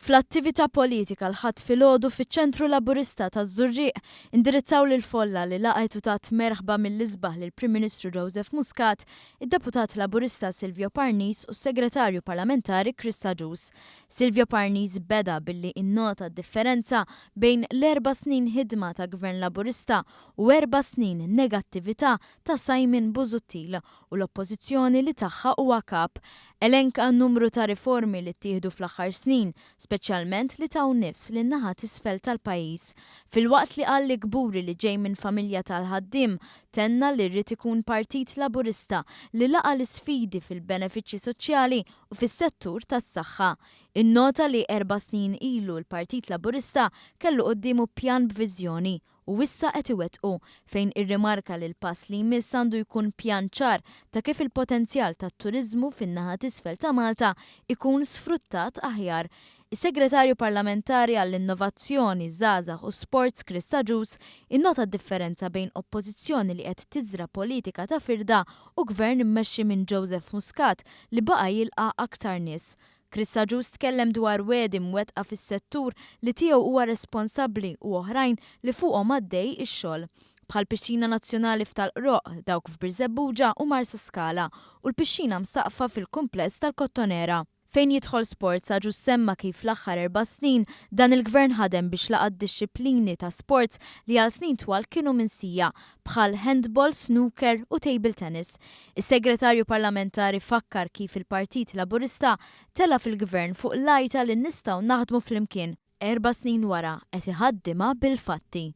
Fl-attività politika l-ħadd filgħodu fiċ-ċentru Laburista taż-Żurrieq indirizzaw lil Folla li laqgħet u tat merħba mill-isbaħ lill-Prim Ministru Joseph Muscat, id-Deputat Laburista Silvio Parnis u s-Segretarju Parlamentari Christa Gius. Silvio Parnis beda billi innota d-differenza bejn l-4 snin ħidma ta' Gvern Laburista u 4 snin negattività ta' Simon Busuttil u l-oppożizzjoni li tagħha huwa kap. Elenka numru ta' riformi li ttieħdu fl-aħħar snin, speċjalment li taw nifs lin naħa t'isfel tal-pajjiż. Filwaqt li qal li Gburi li ġej minn familja tal-ħaddiem tenna li rrid ikun Partit Laburista li laqa l-isfidi fil-benefiċċji soċjali u fis-settur tas-saħħa. Innota li 4 snin ilu l-Partit Laburista kellu qudiemu pjan b'viżjoni u issa qed iwettqu fejn irrimarka li l-pass li jmiss għandu jkun pjan ċar ta' kif il-potenzjal tat-turiżmu fin-naħa t'isfel ta' Malta ikun sfruttat aħjar. Is-Segretarju Parlamentari għall-Innovazzjoni, Żgħażagħ u Sports Christa Gius innota d-differenza bejn oppożizzjoni li qed tiżra politika ta' firda u gvern immexxi minn Joseph Muscat li baqa' jilqa' aktar nies. Christa Gius tkellem dwar wedi mwettqa fis-settur li tiegħu huwa responsabbli u oħrajn li fuqhom għaddej ix-xogħol bħal pixxina nazzjonali f'Talqroq, dawk f'Birsebbuġa u Marsa Scala u l-pixxina msaqfa fil-kumpless tal-Kottonera. Fejn jidħol sports Gius semma kif fl-aħħar 4 snin dan il-gvern ħadem biex laqa' d-dixxiplini ta' sports li għal snin twal kienu minsija bħal handball, snooker u table tennis. Is-Segretarju Parlamentari fakkar kif il-Partit Laburista tela fil-gvern fuq l-għajta li nistgħu naħdmu flimkien 4 snin wara qed iħaddimha bil-fatti.